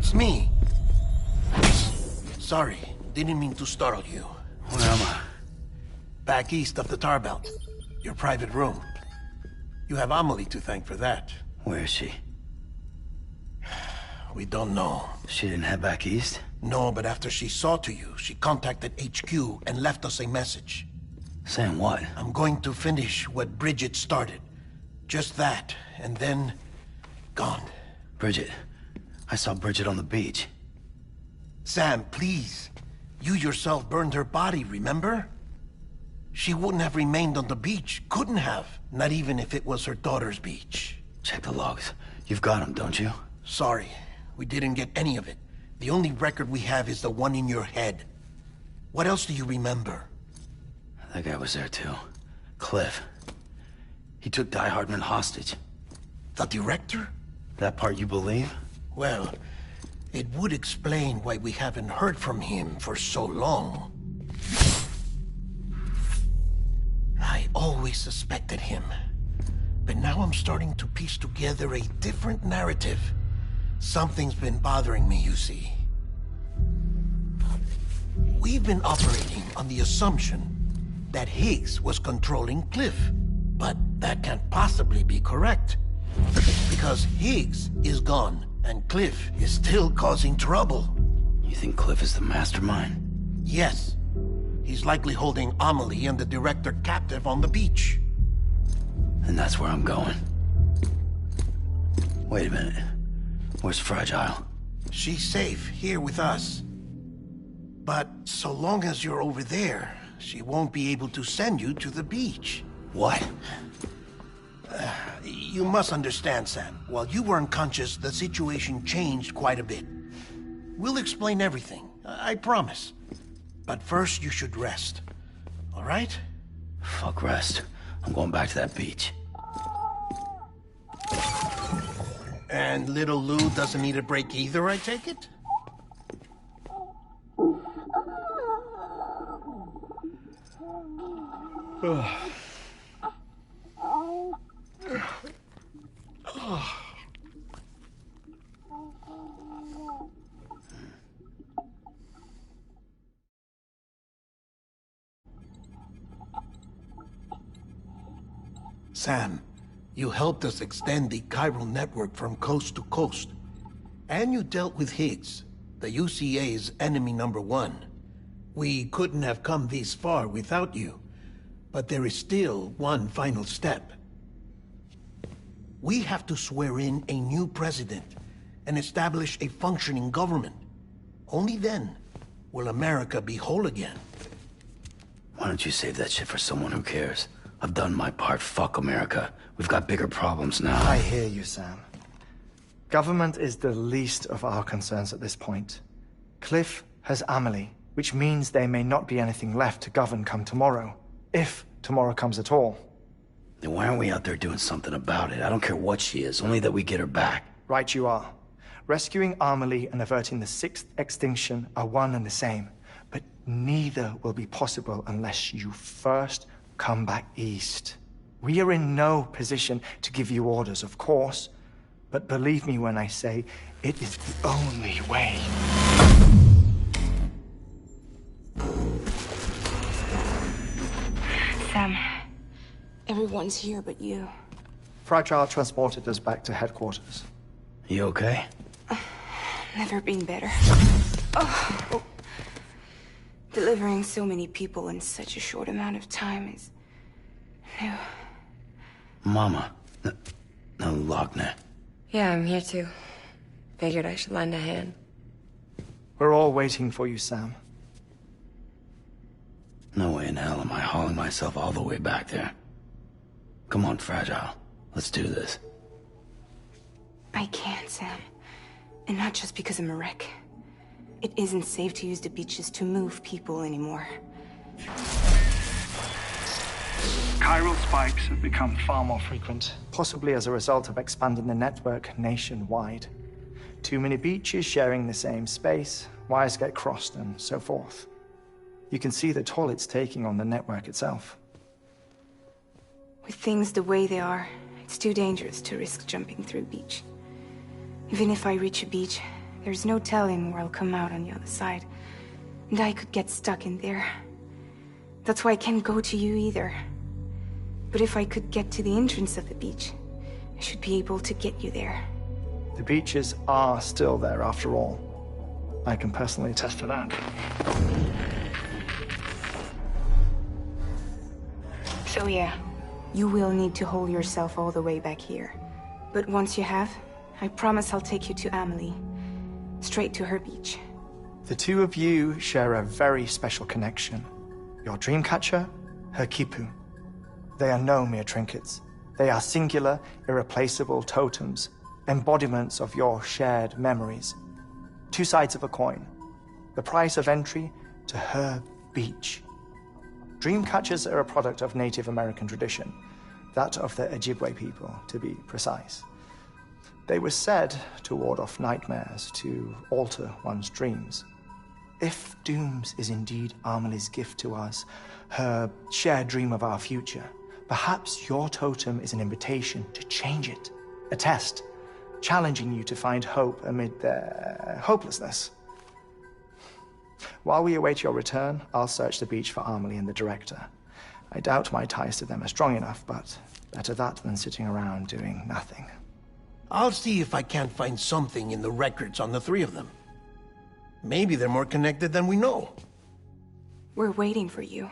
it's me. Sorry, didn't mean to startle you. Where am I? Back east of the tar belt. Your private room. You have Amelie to thank for that. Where is she? We don't know. She didn't head back east? No, but after she saw to you, she contacted HQ and left us a message. Saying what? I'm going to finish what Bridget started. Just that, and then... gone. Bridget. I saw Bridget on the beach. Sam, please. You yourself burned her body, remember? She wouldn't have remained on the beach. Couldn't have. Not even if it was her daughter's beach. Check the logs. You've got them, don't you? Sorry. We didn't get any of it. The only record we have is the one in your head. What else do you remember? That guy was there too. Cliff. He took Die Hardman hostage. The director? That part you believe? Well, it would explain why we haven't heard from him for so long. I always suspected him. But now I'm starting to piece together a different narrative. Something's been bothering me, you see. We've been operating on the assumption that Higgs was controlling Cliff. But that can't possibly be correct. Because Higgs is gone, and Cliff is still causing trouble. You think Cliff is the mastermind? Yes. He's likely holding Amelie and the director captive on the beach. And that's where I'm going. Wait a minute. Where's Fragile? She's safe here with us. But so long as you're over there, she won't be able to send you to the beach. What? You must understand, Sam. While you were unconscious, the situation changed quite a bit. We'll explain everything, I promise. But first, you should rest. All right? Fuck rest. I'm going back to that beach. And little Lou doesn't need a break either, I take it? Sam, you helped us extend the chiral network from coast to coast. And you dealt with Higgs, the UCA's enemy #1. We couldn't have come this far without you. But there is still one final step. We have to swear in a new president and establish a functioning government. Only then will America be whole again. Why don't you save that shit for someone who cares? I've done my part. Fuck America. We've got bigger problems now. I hear you, Sam. Government is the least of our concerns at this point. Cliff has Amelie, which means there may not be anything left to govern come tomorrow. If tomorrow comes at all. Then why aren't we out there doing something about it? I don't care what she is, only that we get her back. Right you are. Rescuing Amelie and averting the 6th extinction are one and the same. But neither will be possible unless you first come back east. We are in no position to give you orders, of course. But believe me when I say, it is the only way. Sam, everyone's here but you. Fragile transported us back to headquarters. You okay? Never been better. Oh. Delivering so many people in such a short amount of time is new. Mama. No, Logne. Yeah, I'm here too. Figured I should lend a hand. We're all waiting for you, Sam. No way in hell am I hauling myself all the way back there. Come on, Fragile. Let's do this. I can't, Sam. And not just because I'm a wreck. It isn't safe to use the beaches to move people anymore. Chiral spikes have become far more Frequent, possibly as a result of expanding the network nationwide. Too many beaches sharing the same space, wires get crossed, and so forth. You can see the toll it's taking on the network itself. With things the way they are, it's too dangerous to risk jumping through a beach. Even if I reach a beach, There's no telling where I'll come out on the other side. And I could get stuck in there. That's why I can't go to you either. But if I could get to the entrance of the beach, I should be able to get you there. The beaches are still there after all. I can personally attest to that. So yeah, you will need to hold yourself all the way back here. But once you have, I promise I'll take you to Amelie. Straight to her beach. The two of you share a very special connection. Your dreamcatcher, her quipu. They are no mere trinkets. They are singular, irreplaceable totems, embodiments of your shared memories. Two sides of a coin. The price of entry to her beach. Dreamcatchers are a product of Native American tradition, that of the Ojibwe people, to be precise. They were said to ward off nightmares, to alter one's dreams. If Dooms is indeed Amelie's gift to us, her shared dream of our future, perhaps your totem is an invitation to change it. A test, challenging you to find hope amid their hopelessness. While we await your return, I'll search the beach for Amelie and the director. I doubt my ties to them are strong enough, but better that than sitting around doing nothing. I'll see if I can't find something in the records on the three of them. Maybe they're more connected than we know. We're waiting for you.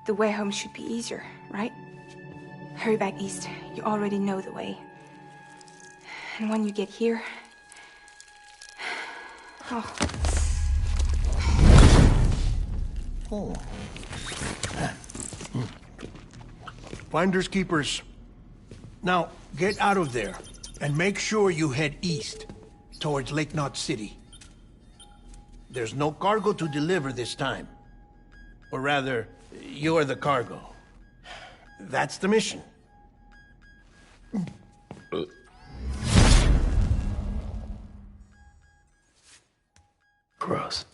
The way home should be easier, right? Hurry back east. You already know the way. And when you get here... Oh. Oh. Finders keepers. Now, get out of there, and make sure you head east, towards Lake Knot City. There's no cargo to deliver this time. Or rather, you're the cargo. That's the mission. Gross.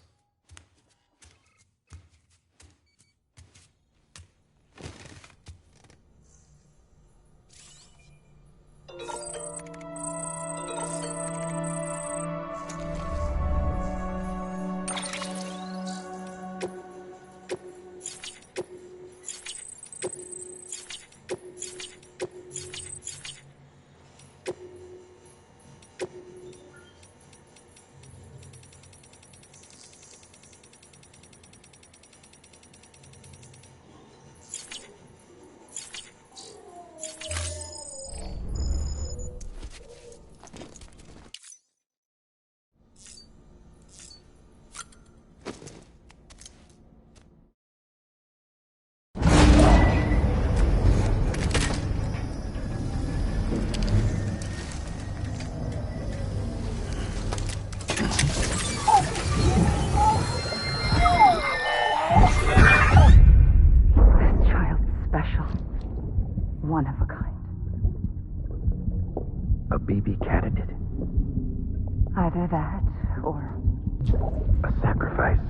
One of a kind. A BB candidate. Either that, or... a sacrifice.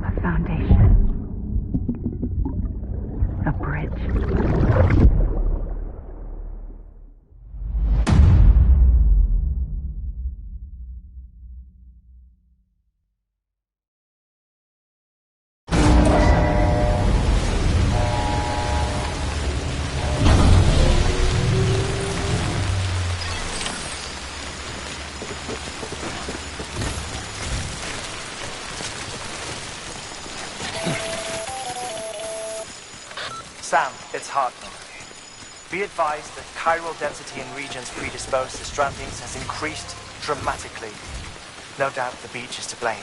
A foundation. A bridge. Sam, it's Hartnell. Be advised that chiral density in regions predisposed to strandings has increased dramatically. No doubt the beach is to blame.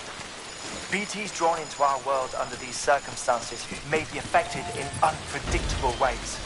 BTs drawn into our world under these circumstances may be affected in unpredictable ways.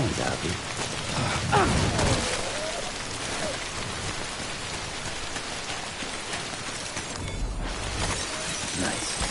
hands, Abby. Nice.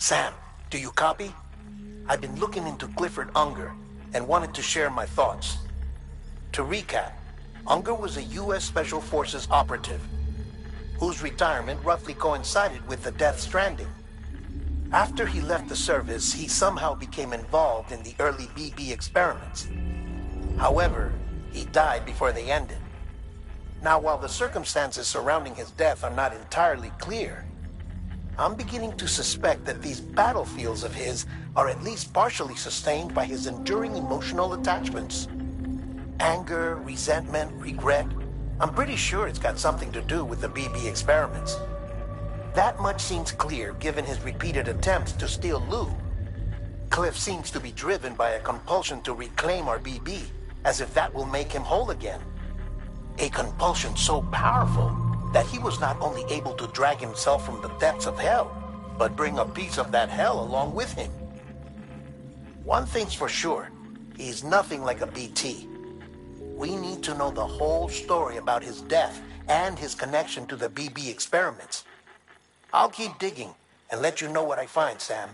Sam, do you copy? I've been looking into Clifford Unger and wanted to share my thoughts. To recap, Unger was a U.S. Special Forces operative whose retirement roughly coincided with the Death Stranding. After he left the service, he somehow became involved in the early BB experiments. However, he died before they ended. Now, while the circumstances surrounding his death are not entirely clear, I'm beginning to suspect that these battlefields of his are at least partially sustained by his enduring emotional attachments. Anger, resentment, regret. I'm pretty sure it's got something to do with the BB experiments. That much seems clear given his repeated attempts to steal Lou. Cliff seems to be driven by a compulsion to reclaim our BB, as if that will make him whole again. A compulsion so powerful that he was not only able to drag himself from the depths of hell, but bring a piece of that hell along with him. One thing's for sure, he's nothing like a BT. We need to know the whole story about his death and his connection to the BB experiments. I'll keep digging and let you know what I find, Sam.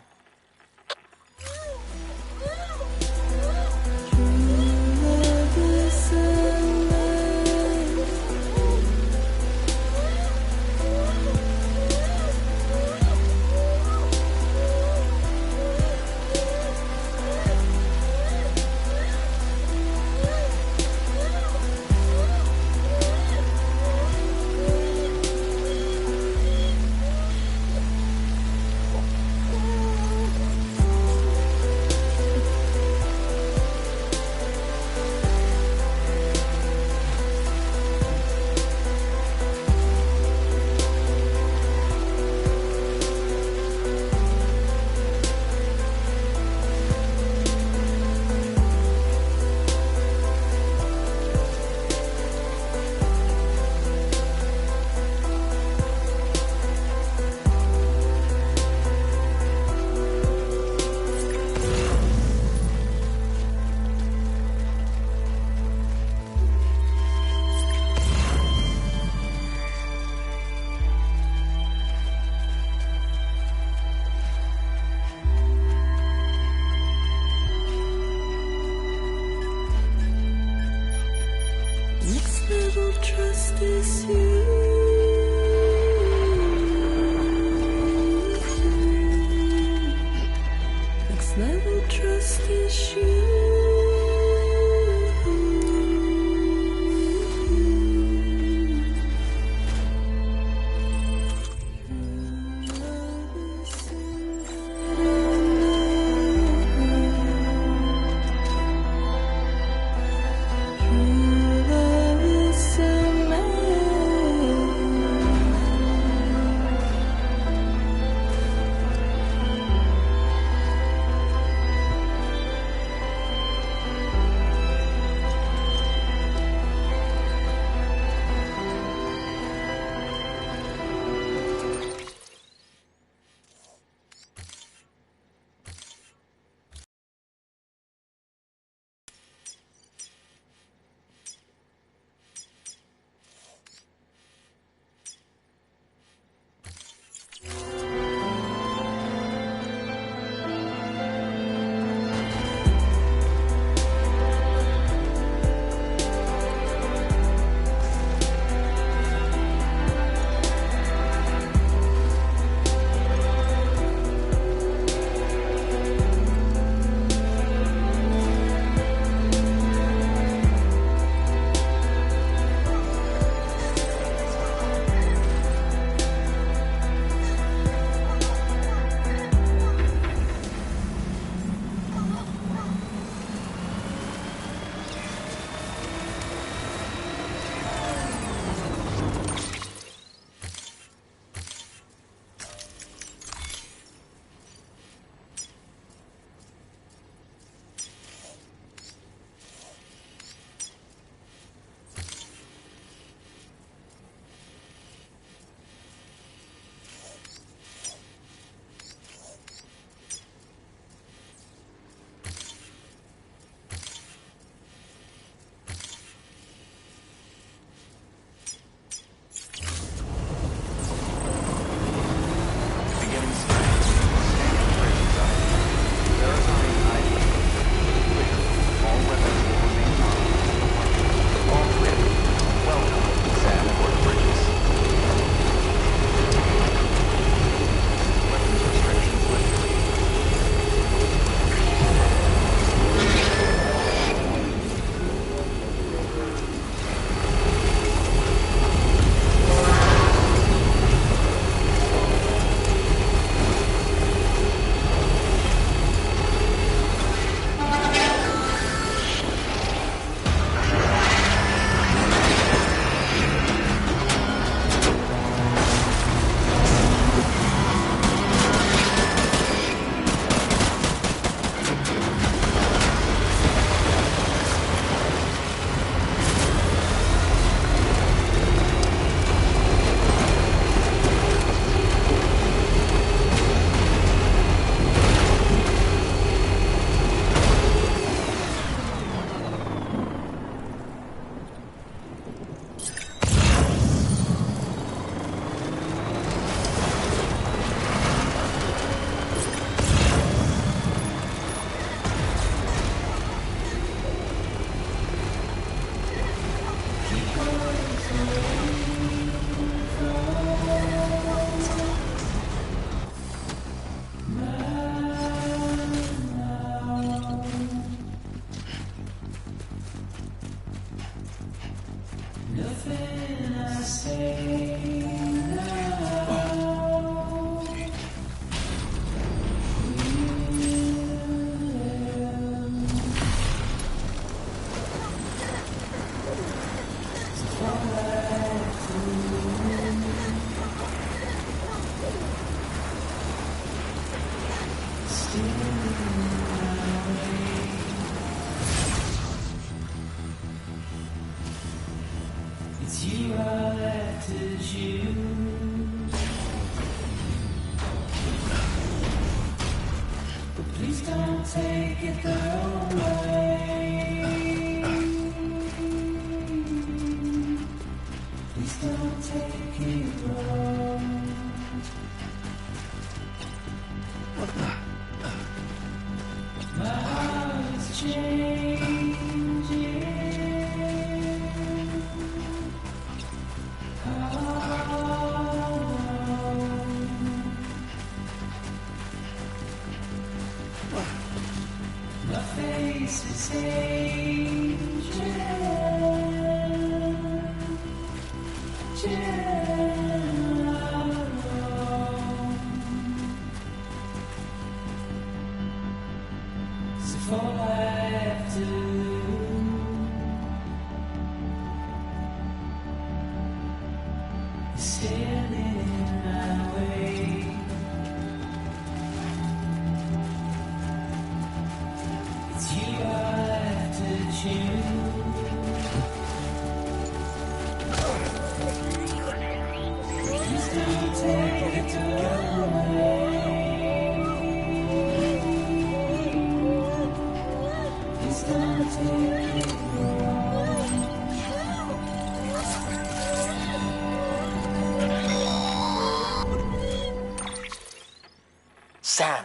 Sam,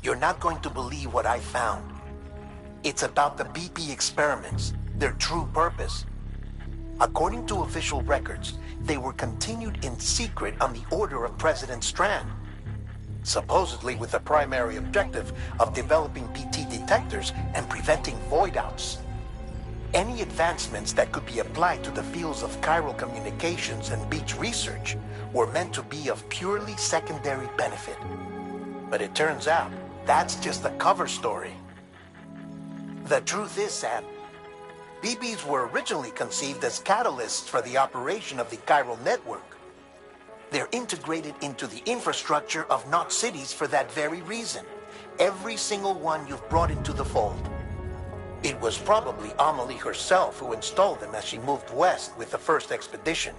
you're not going to believe what I found. It's about the BP experiments, their true purpose. According to official records, they were continued in secret on the order of President Strand, supposedly with the primary objective of developing PT detectors and preventing void-outs. Any advancements that could be applied to the fields of chiral communications and beach research were meant to be of purely secondary benefit. But it turns out, that's just the cover story. The truth is, Sam, BBs were originally conceived as catalysts for the operation of the chiral network. They're integrated into the infrastructure of Knot cities for that very reason. Every single one you've brought into the fold. It was probably Amelie herself who installed them as she moved west with the first expedition,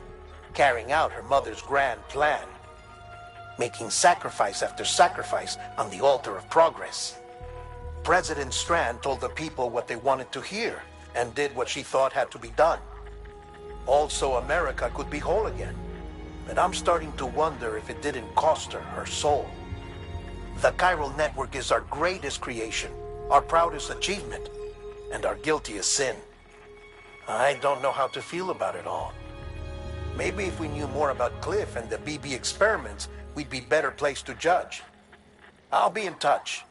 carrying out her mother's grand plan, making sacrifice after sacrifice on the altar of progress. President Strand told the people what they wanted to hear and did what she thought had to be done. Also, America could be whole again. But I'm starting to wonder if it didn't cost her her soul. The chiral network is our greatest creation, our proudest achievement, and our guiltiest sin. I don't know how to feel about it all. Maybe if we knew more about Cliff and the BB experiments, we'd be better placed to judge. I'll be in touch.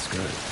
That's good.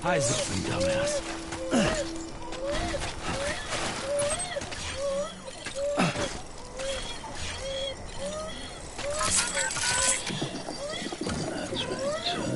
Eyes open, dumbass. That's right, just...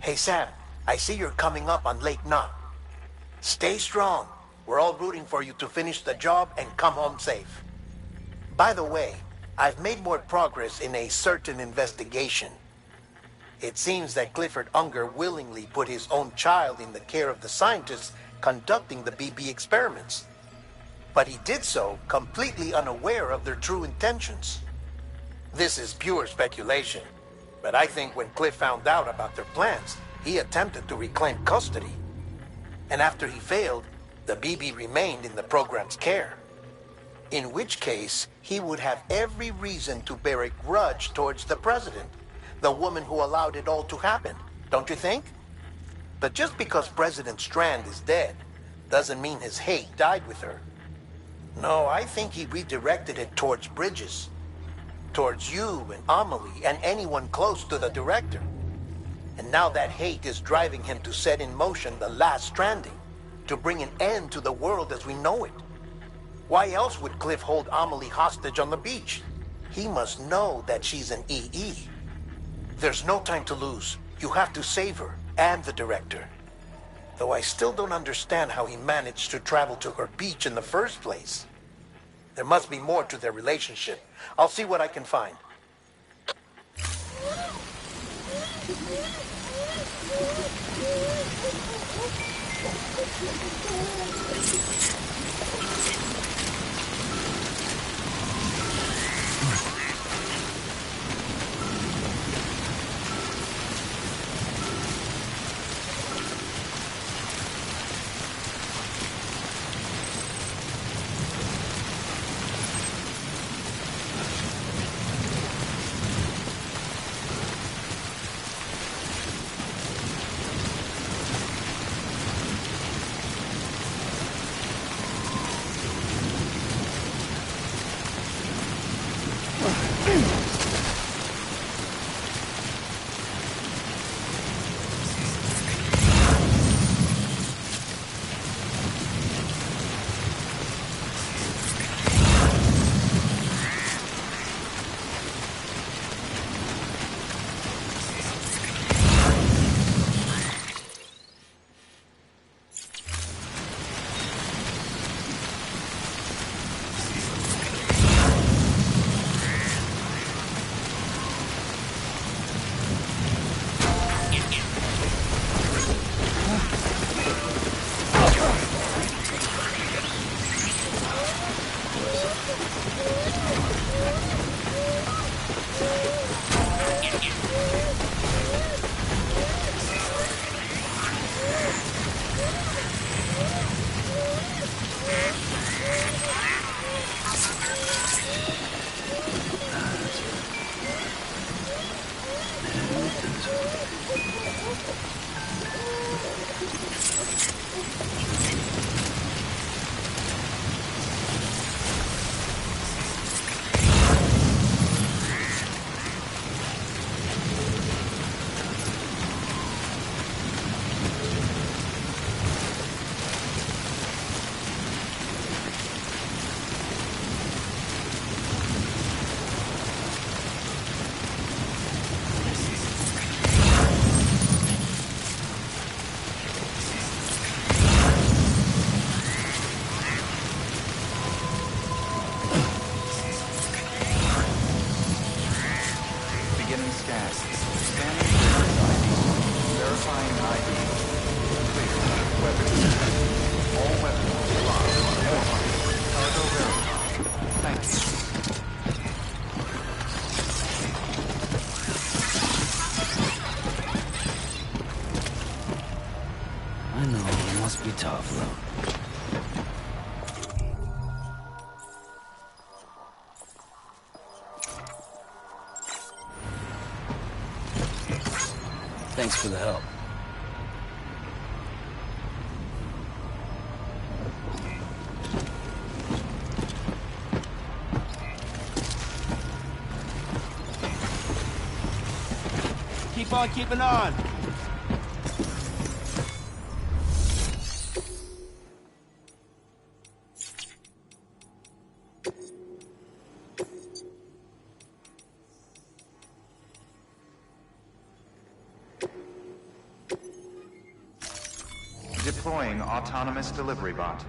Hey Sam, I see you're coming up on Lake Knot. Stay strong. We're all rooting for you to finish the job and come home safe. By the way, I've made more progress in a certain investigation. It seems that Clifford Unger willingly put his own child in the care of the scientists conducting the BB experiments. But he did so completely unaware of their true intentions. This is pure speculation, but I think when Cliff found out about their plans, he attempted to reclaim custody. And after he failed, the BB remained in the program's care. In which case, he would have every reason to bear a grudge towards the president, the woman who allowed it all to happen, don't you think? But just because President Strand is dead, doesn't mean his hate died with her. No, I think he redirected it towards Bridges. Towards you and Amelie and anyone close to the director. And now that hate is driving him to set in motion the last stranding, to bring an end to the world as we know it. Why else would Cliff hold Amelie hostage on the beach? He must know that she's an EE. There's no time to lose. You have to save her and the director. Though I still don't understand how he managed to travel to her beach in the first place. There must be more to their relationship. I'll see what I can find. I know, it must be tough, though. Thanks for the help. Keep on keeping on! Deploying autonomous delivery bot.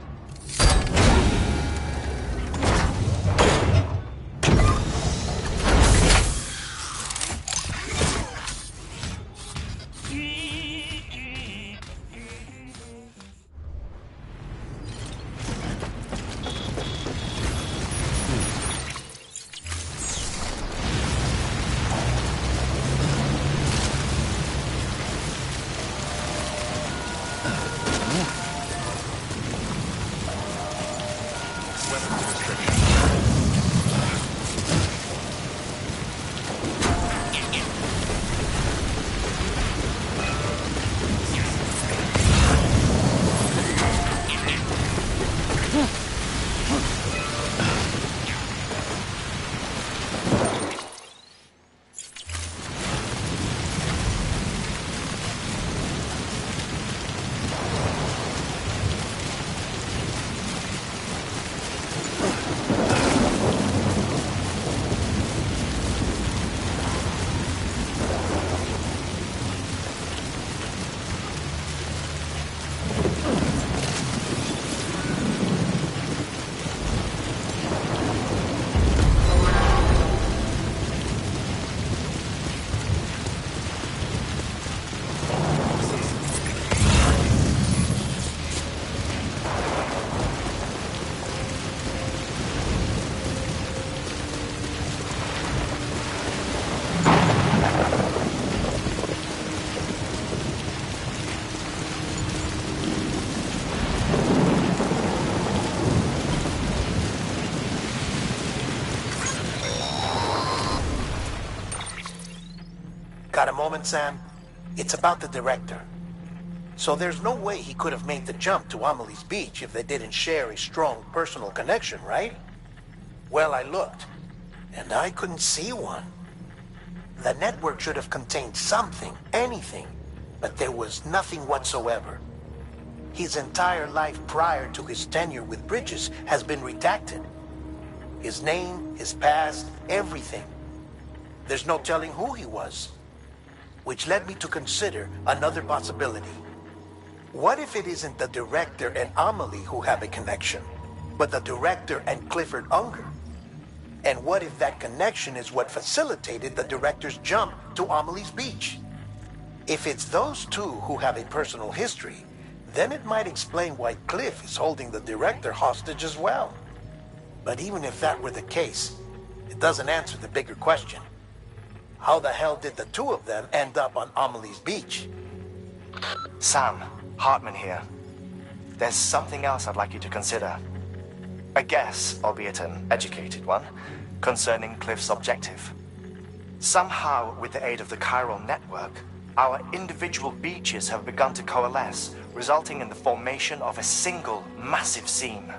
Got a moment, Sam? It's about the director. So there's no way he could have made the jump to Amelie's Beach if they didn't share a strong personal connection, right? Well, I looked, and I couldn't see one. The network should have contained something, anything, but there was nothing whatsoever. His entire life prior to his tenure with Bridges has been redacted. His name, his past, everything. There's no telling who he was. Which led me to consider another possibility. What if it isn't the director and Amelie who have a connection, but the director and Clifford Unger? And what if that connection is what facilitated the director's jump to Amelie's Beach? If it's those two who have a personal history, then it might explain why Cliff is holding the director hostage as well. But even if that were the case, it doesn't answer the bigger question. How the hell did the two of them end up on Amelie's Beach? Sam, Hartman here. There's something else I'd like you to consider. A guess, albeit an educated one, concerning Cliff's objective. Somehow, with the aid of the chiral network, our individual beaches have begun to coalesce, resulting in the formation of a single massive seam.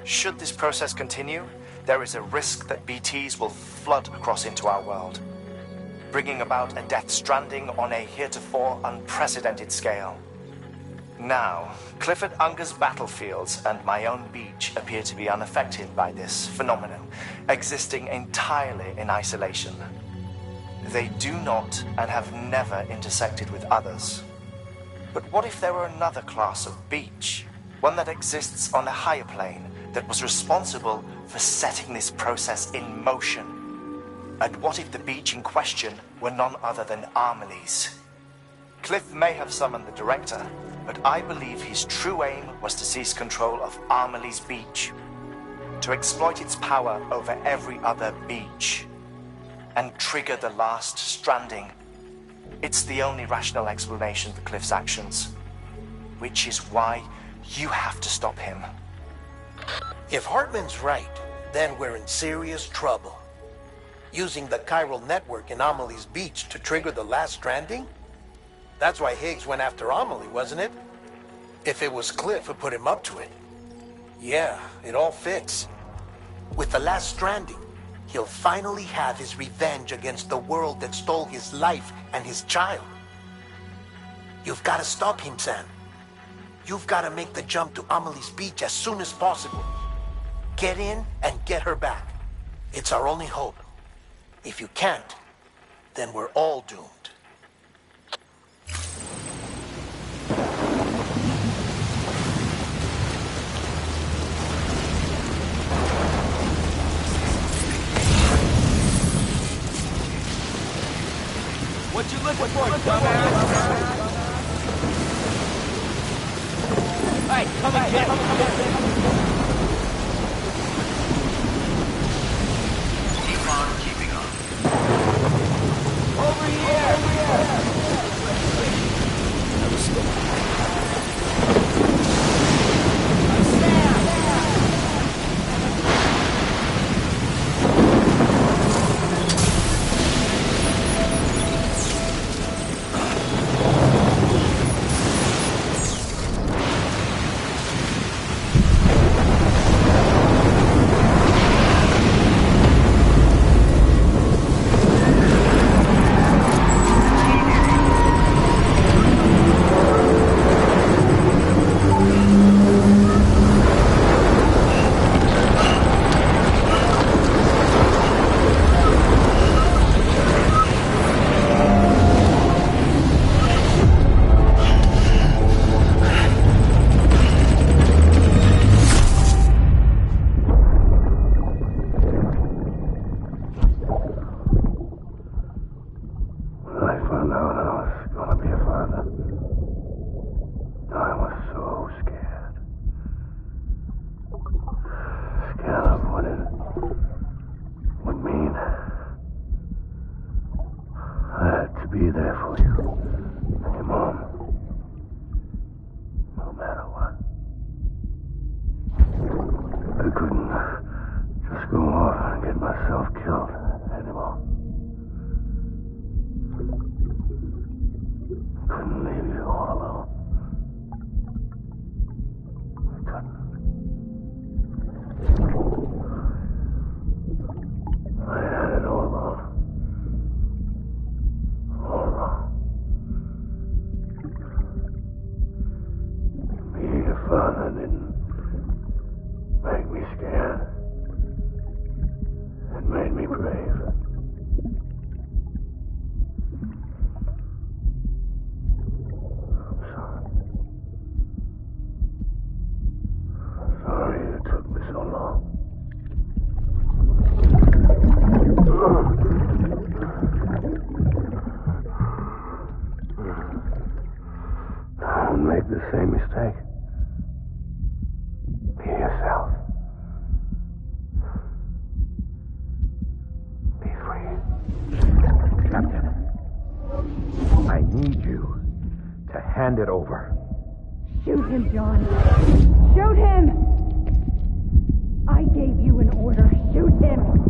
Should this process continue, there is a risk that BTs will flood across into our world, bringing about a death stranding on a heretofore unprecedented scale. Now, Clifford Unger's battlefields and my own beach appear to be unaffected by this phenomenon, existing entirely in isolation. They do not and have never intersected with others. But what if there were another class of beach, one that exists on a higher plane, that was responsible for setting this process in motion? And what if the beach in question were none other than Amelie's? Cliff may have summoned the director, but I believe his true aim was to seize control of Amelie's Beach, to exploit its power over every other beach, and trigger the last stranding. It's the only rational explanation for Cliff's actions, which is why you have to stop him. If Hartman's right, then we're in serious trouble. Using the chiral network in Amelie's Beach to trigger the last stranding? That's why Higgs went after Amelie, wasn't it? If it was Cliff who put him up to it. Yeah, it all fits. With the last stranding, he'll finally have his revenge against the world that stole his life and his child. You've got to stop him, Sam. You've got to make the jump to Amelie's Beach as soon as possible. Get in and get her back. It's our only hope. If you can't, then we're all doomed. Hey, come and get me. Keep on keeping on. Over here! Be there for you. And your mom. No matter what. I couldn't just go off and get myself killed anymore. Couldn't leave you all alone. I couldn't. I had it all wrong. Being a father didn't make me scared. It made me brave. I'm sorry. I'm sorry it took me so long. Don't make the same mistake. Be yourself. Be free. Captain, I need you to hand it over. Shoot him, John. Shoot him! I gave you an order. Shoot him!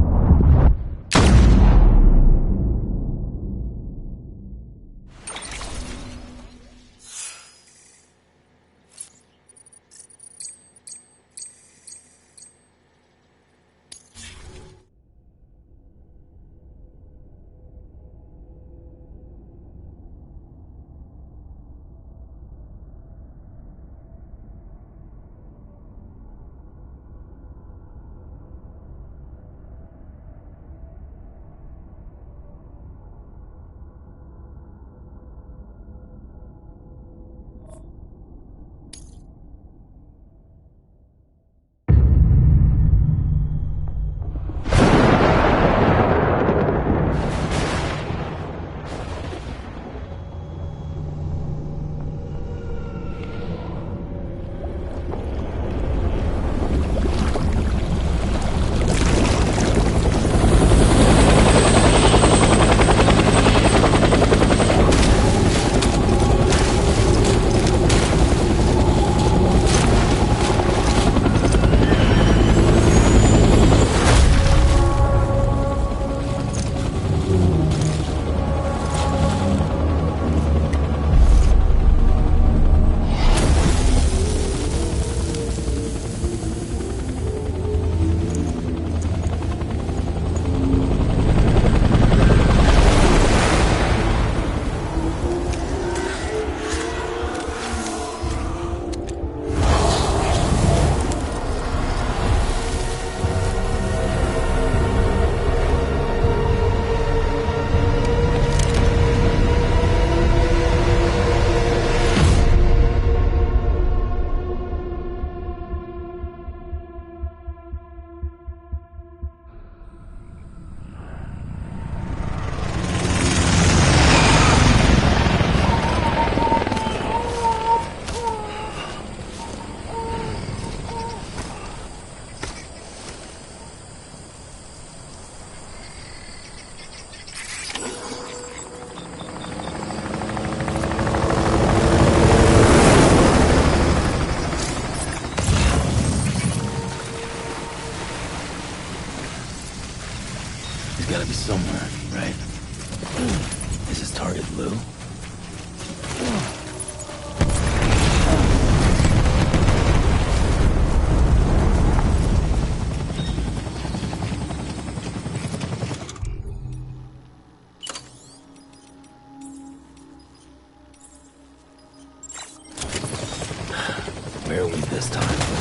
Lou? Where are we this time?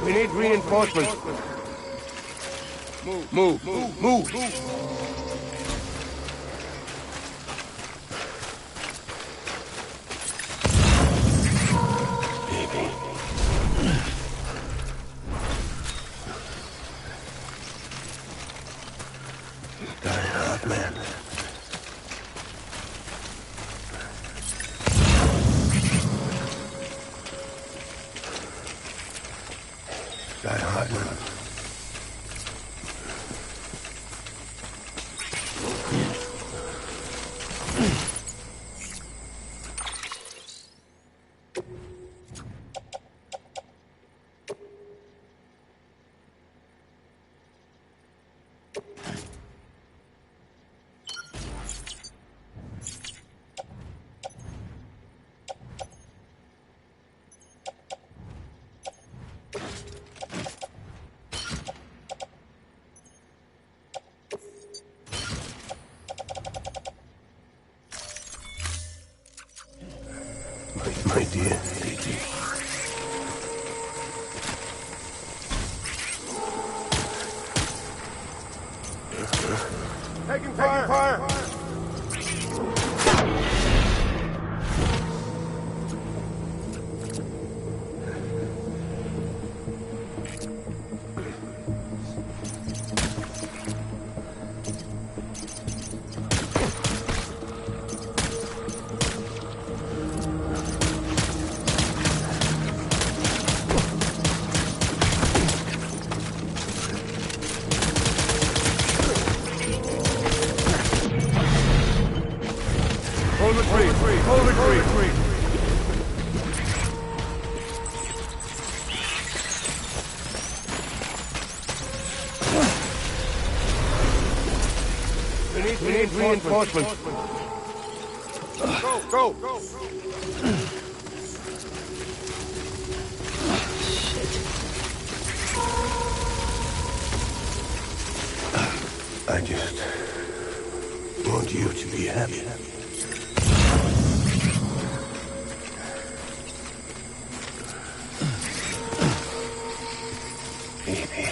We need reinforcements. Move. Baby. Die hard, man. Die hard, man. My dear lady. Taking fire! Hold the tree! We need reinforcements. Go! I just want you to be happy. Baby.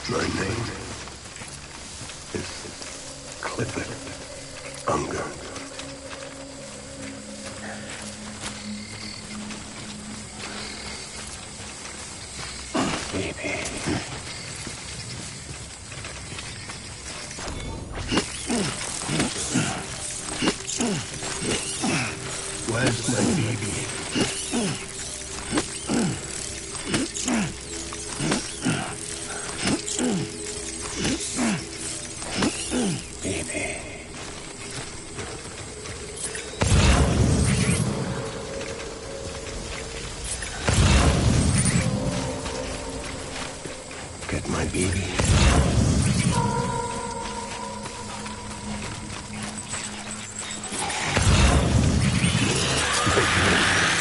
My name is Clifford Unger. Baby. Where's my baby? Get my baby. My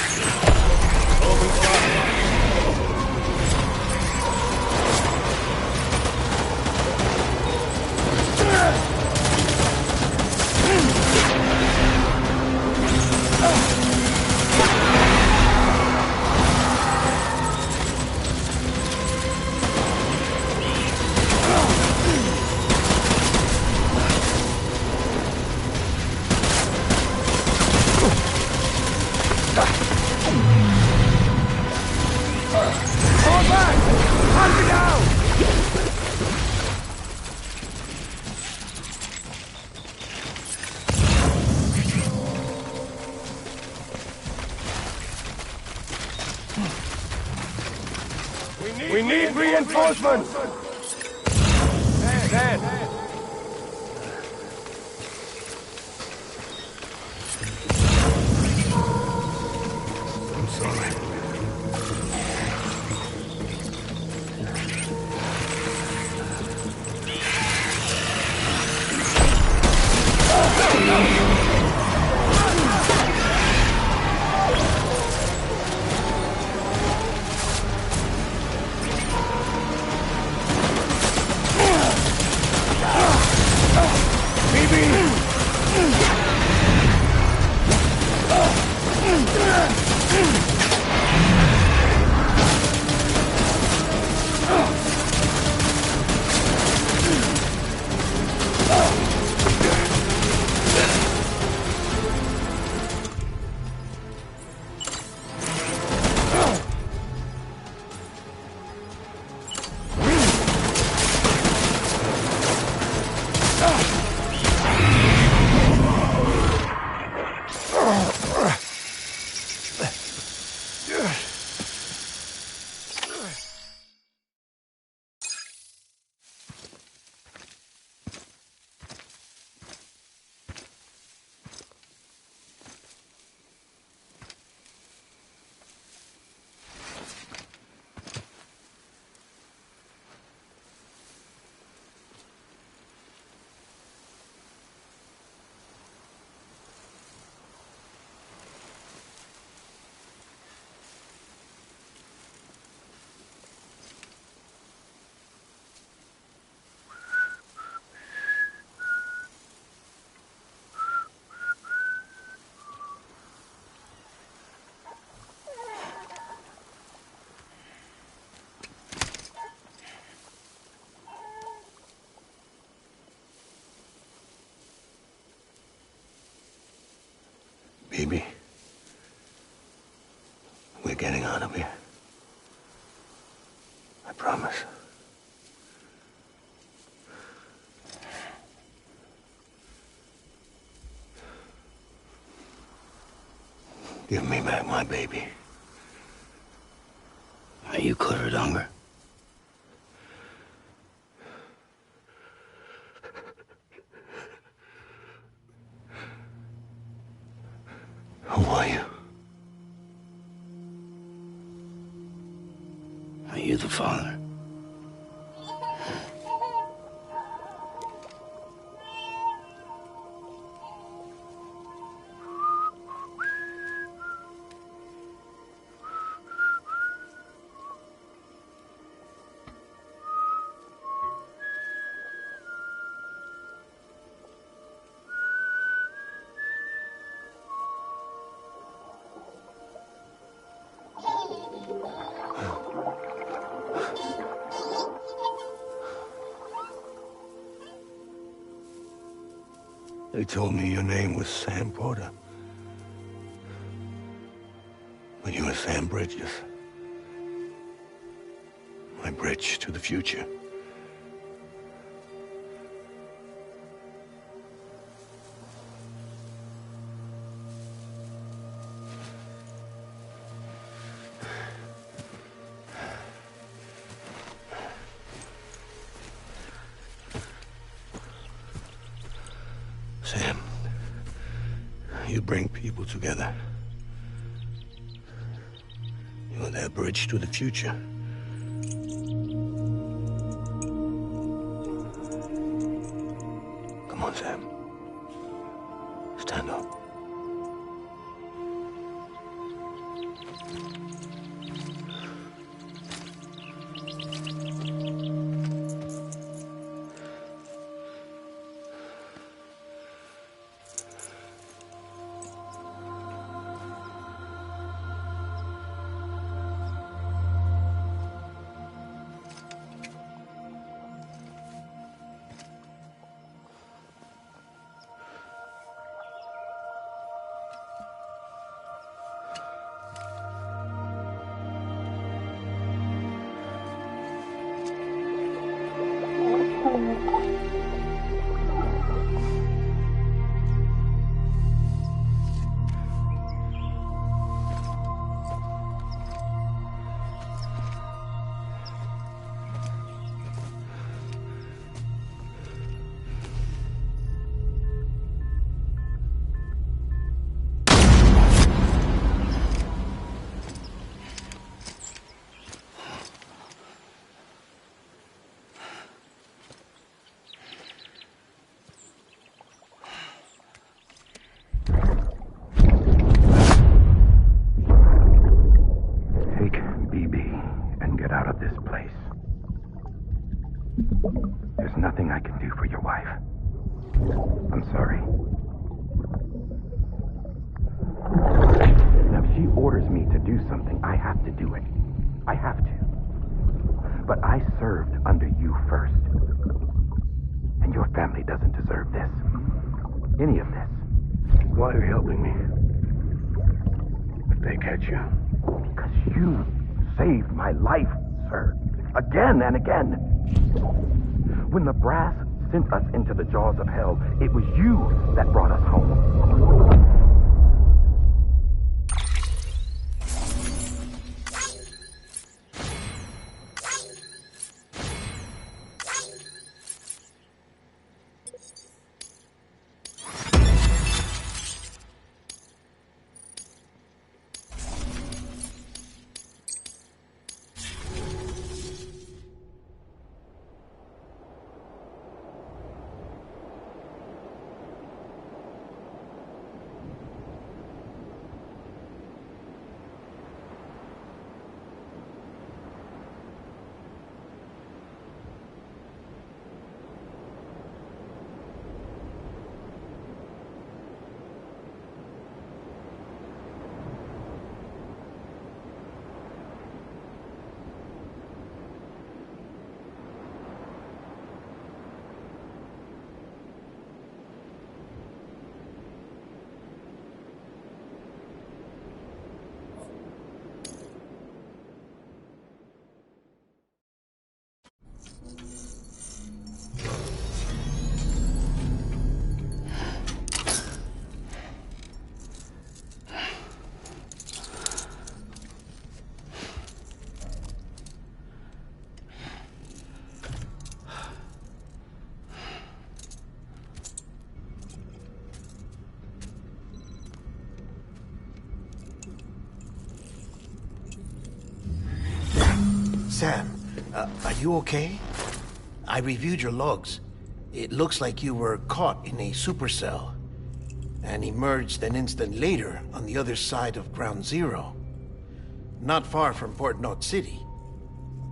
We need reinforcements! Dad! I'm sorry. Baby, we're getting out of here. I promise. Give me back my baby. Are you clear of hunger? Who are you? Are you the father? They told me your name was Sam Porter. But you were Sam Bridges. My bridge to the future. Sam, you bring people together. You're their bridge to the future. Come on, Sam. Stand up. to do something, I have to do it. I have to. But I served under you first. And your family doesn't deserve this. Any of this. Why are you helping me? If they catch you. Because you saved my life, sir. Again and again. When the brass sent us into the jaws of hell, it was you that brought us home. Sam, are you okay? I reviewed your logs. It looks like you were caught in a supercell and emerged an instant later on the other side of Ground Zero. Not far from Port Knot City.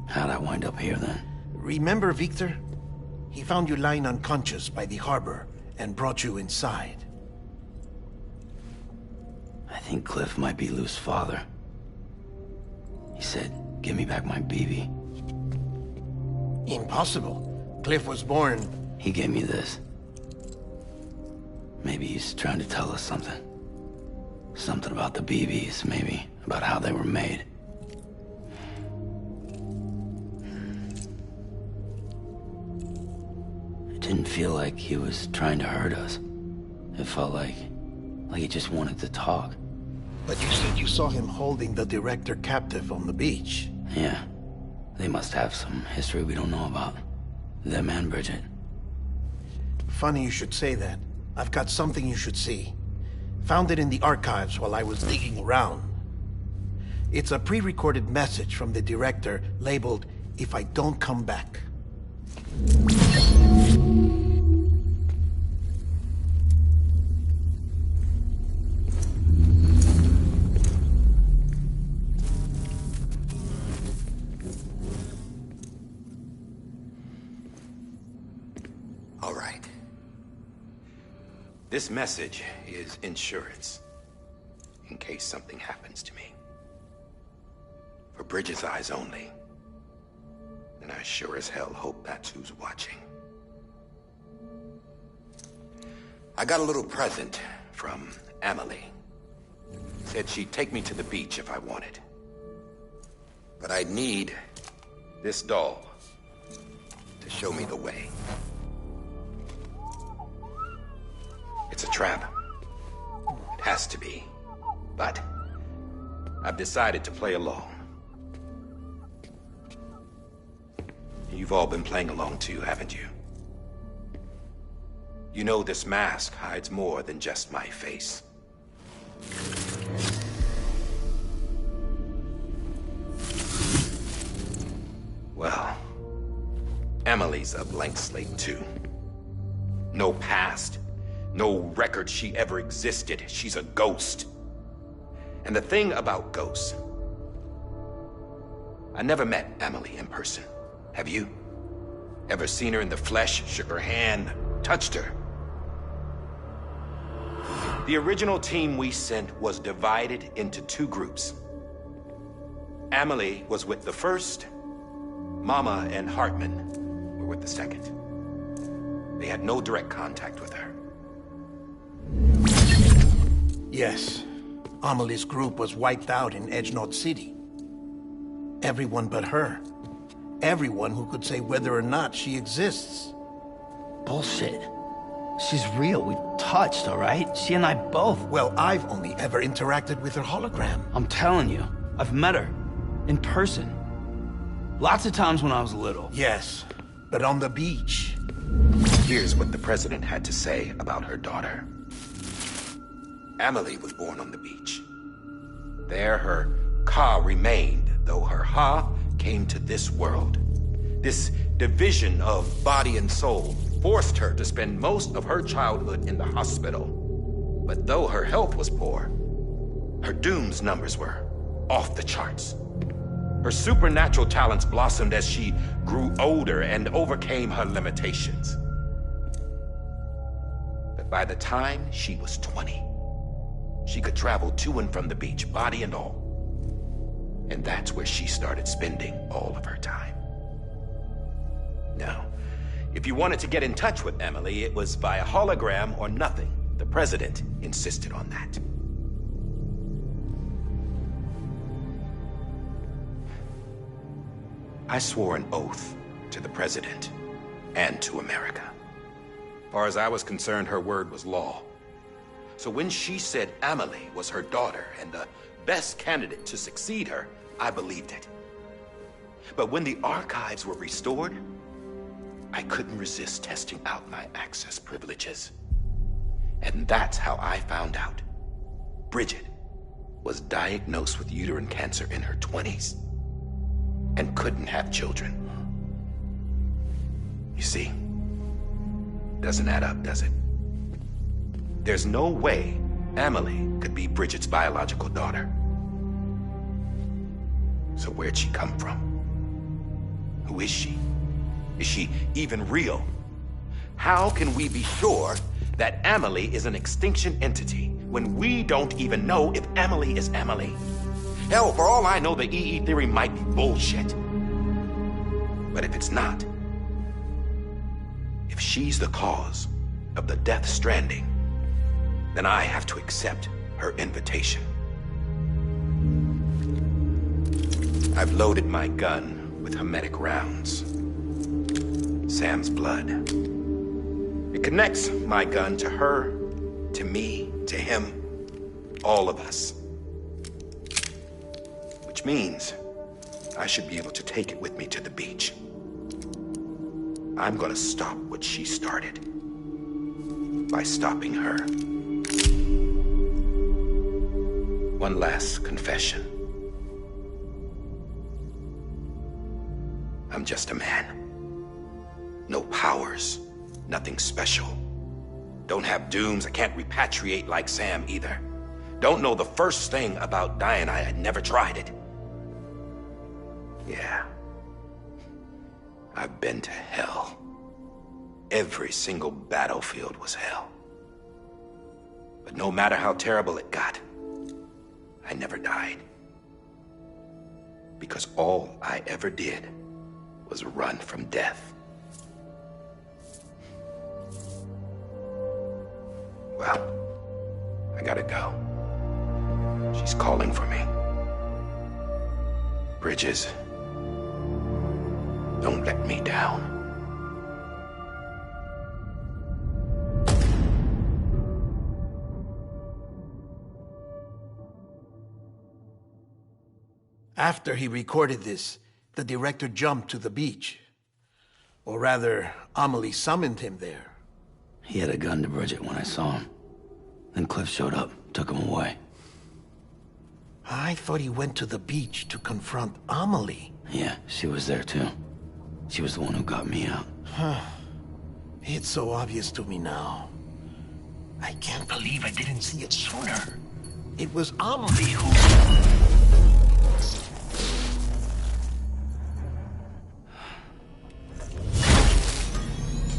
How'd I wind up here then? Remember Victor? He found you lying unconscious by the harbor and brought you inside. I think Cliff might be Lou's father. He said, "Give me back my BB." Impossible. Cliff was born... He gave me this. Maybe he's trying to tell us something. Something about the BBs, maybe. About how they were made. It didn't feel like he was trying to hurt us. It felt like he just wanted to talk. But you said you saw him holding the director captive on the beach. Yeah. They must have some history we don't know about. Them and Bridget. Funny you should say that. I've got something you should see. Found it in the archives while I was digging around. It's a pre-recorded message from the director labeled, "If I don't come back." All right. This message is insurance, in case something happens to me. For Bridget's eyes only. And I sure as hell hope that's who's watching. I got a little present from Amelie. Said she'd take me to the beach if I wanted. But I'd need this doll to show me the way. It's a trap. It has to be. But I've decided to play along. You've all been playing along too, haven't you? You know this mask hides more than just my face. Well, Emily's a blank slate too. No past. No record she ever existed. She's a ghost. And the thing about ghosts, I never met Emily in person. Have you? Ever seen her in the flesh, shook her hand, touched her? The original team we sent was divided into two groups. Amelie was with the first. Mama and Hartman were with the second. They had no direct contact with her. Yes. Amelie's group was wiped out in Edgenot City. Everyone but her. Everyone who could say whether or not she exists. Bullshit. She's real. We've touched, all right? She and I both. Well, I've only ever interacted with her hologram. I'm telling you, I've met her. In person. Lots of times when I was little. Yes, but on the beach. Here's what the president had to say about her daughter. Amelie was born on the beach. There her Ka remained, though her Ha came to this world. This division of body and soul forced her to spend most of her childhood in the hospital. But though her health was poor, her Doom's numbers were off the charts. Her supernatural talents blossomed as she grew older and overcame her limitations. But by the time she was 20, she could travel to and from the beach, body and all. And that's where she started spending all of her time. Now, if you wanted to get in touch with Emily, it was via hologram or nothing. The president insisted on that. I swore an oath to the president and to America. As far as I was concerned, her word was law. So when she said Amelie was her daughter and the best candidate to succeed her, I believed it. But when the archives were restored, I couldn't resist testing out my access privileges. And that's how I found out Bridget was diagnosed with uterine cancer in her 20s and couldn't have children. You see, doesn't add up, does it? There's no way Amelie could be Bridget's biological daughter. So where'd she come from? Who is she? Is she even real? How can we be sure that Amelie is an extinction entity when we don't even know if Amelie is Amelie? Hell, for all I know, the EE theory might be bullshit. But if it's not, if she's the cause of the death stranding, then I have to accept her invitation. I've loaded my gun with hermetic rounds. Sam's blood. It connects my gun to her, to me, to him, all of us. Which means I should be able to take it with me to the beach. I'm gonna stop what she started by stopping her. One last confession. I'm just a man. No powers, nothing special. Don't have dooms, I can't repatriate like Sam either. Don't know the first thing about dying, I had never tried it. Yeah. I've been to hell. Every single battlefield was hell. But no matter how terrible it got, I never died. Because all I ever did was run from death. Well, I gotta go. She's calling for me. Bridges, don't let me down. After he recorded this, the director jumped to the beach. Or rather, Amelie summoned him there. He had a gun to Bridget when I saw him. Then Cliff showed up, took him away. I thought he went to the beach to confront Amelie. Yeah, she was there too. She was the one who got me out. It's so obvious to me now. I can't believe I didn't see it sooner. It was Amelie who...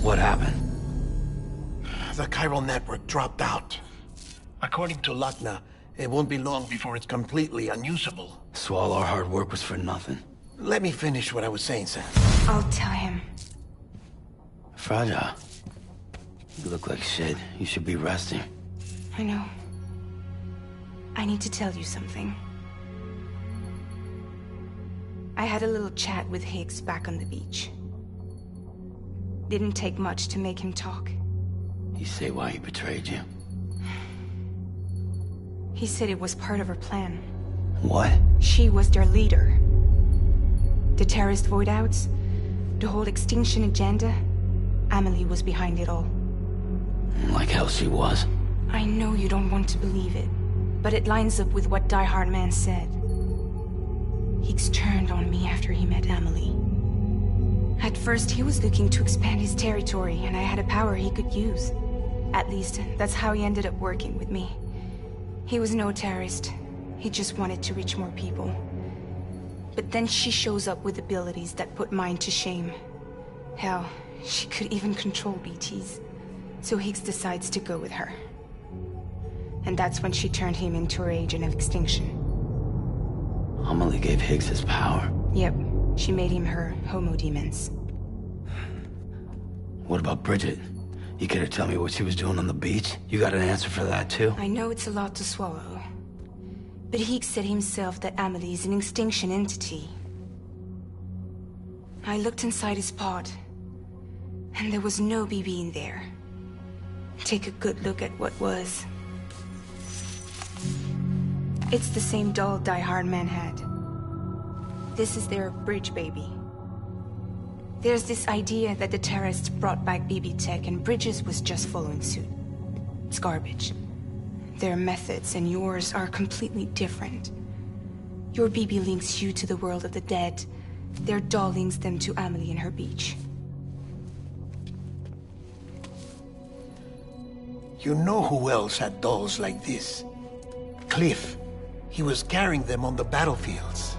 What happened? The chiral network dropped out. According to Lakna, It won't be long before it's completely unusable. So all our hard work was for nothing. Let me finish what I was saying, Sam. I'll tell him. Fragile. You look like shit. You should be resting. I know. I need to tell you something. I had a little chat with Higgs back on the beach. Didn't take much to make him talk. You say why he betrayed you? He said it was part of her plan. What? She was their leader. The terrorist void outs, the whole extinction agenda, Amelie was behind it all. Like hell she was. I know you don't want to believe it, but it lines up with what Die Hard Man said. Higgs turned on me after he met Amelie. At first, he was looking to expand his territory, and I had a power he could use. At least, that's how he ended up working with me. He was no terrorist. He just wanted to reach more people. But then she shows up with abilities that put mine to shame. Hell, she could even control BTs. So Higgs decides to go with her. And that's when she turned him into her agent of extinction. Amelie gave Higgs his power. Yep, she made him her homo demons. What about Bridget? You care to tell me what she was doing on the beach? You got an answer for that too? I know it's a lot to swallow. But Higgs said himself that Amelie is an extinction entity. I looked inside his pod, and there was no BB in there. Take a good look at what was. It's the same doll Die Hard Man had. This is their bridge baby. There's this idea that the terrorists brought back BB tech and Bridges was just following suit. It's garbage. Their methods and yours are completely different. Your BB links you to the world of the dead. Their doll links them to Amelie and her beach. You know who else had dolls like this? Cliff. He was carrying them on the battlefields.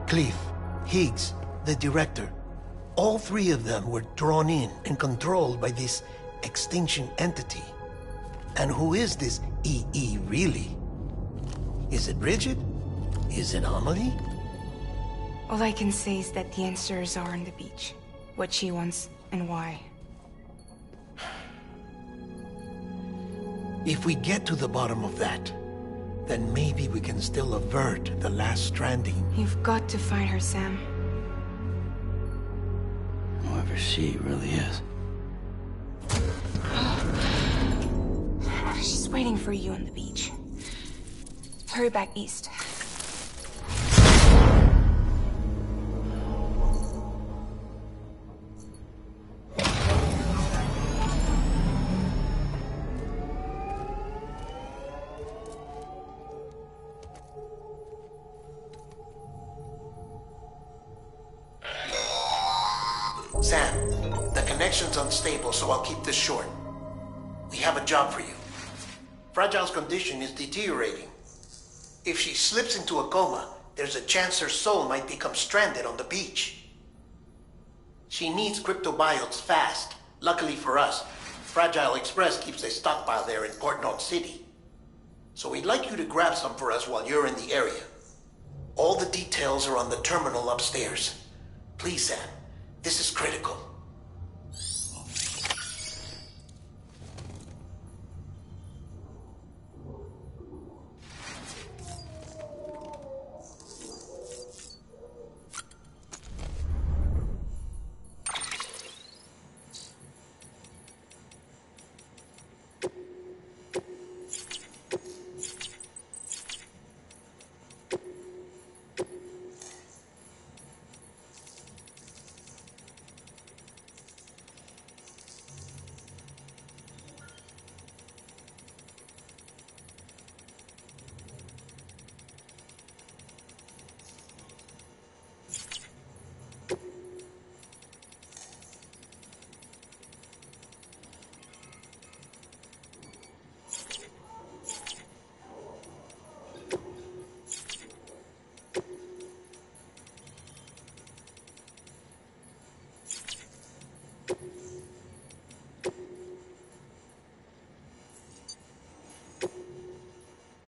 Cliff, Higgs, the director. All three of them were drawn in and controlled by this extinction entity. And who is this EE really? Is it Bridget? Is it Amelie? All I can say is that the answers are on the beach. What she wants and why. If we get to the bottom of that, then maybe we can still avert the last stranding. You've got to find her, Sam. Whoever she really is. She's waiting for you on the beach. Hurry back east. Sam, the connection's unstable, so I'll keep this short. We have a job for you. Fragile's condition is deteriorating. If she slips into a coma, there's a chance her soul might become stranded on the beach. She needs cryptobiotes fast. Luckily for us, Fragile Express keeps a stockpile there in Port North City. So we'd like you to grab some for us while you're in the area. All the details are on the terminal upstairs. Please, Sam. This is critical.